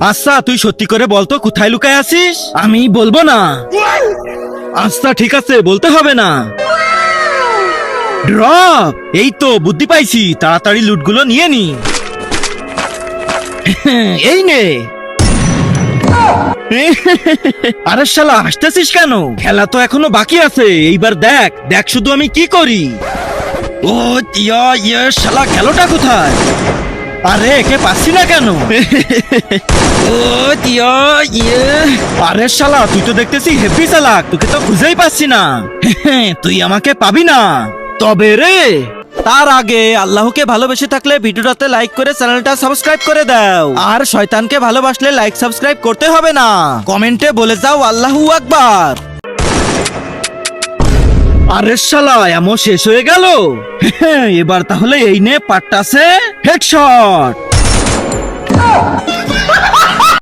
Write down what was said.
আচ্ছা তুই সত্যি করে বলতো কোথায় লুকায় আছিস? আমি বলবো না। আচ্ছা ঠিক আছে, বলতে হবে না। ড্রপ, এই তো বুদ্ধি পাইছি, তাড়াতাড়ি লুটগুলো নিয়ে নি। এই নে। আরে শালা হাসতেছিস কেন? খেলা তো এখনো বাকি আছে, এইবার দেখ দেখ শুধু আমি কি করি। ও টিয়া, ইয়ে শালা গেলটা কোথায়? আরে একে পাচ্ছি না কেন? ও টিয়া, ইয়ে আরে শালা তুই তো দেখতেছি হেভি চালাক, তোকে তো খুঁজেই পাচ্ছি না। তুই আমাকে পাবি না তবে রে। তার আগে আল্লাহকে ভালোবেসে থাকলে ভিডিওটাতে লাইক করে চ্যানেলটা সাবস্ক্রাইব করে দাও, আর শয়তানকে ভালোবাসলে লাইক সাবস্ক্রাইব করতে হবে না, কমেন্টে বলে যাও আল্লাহু আকবার। আরে শালা এমন শেষ হয়ে গেল। এবার তাহলে এই নে পাট্টাসে হেডশট।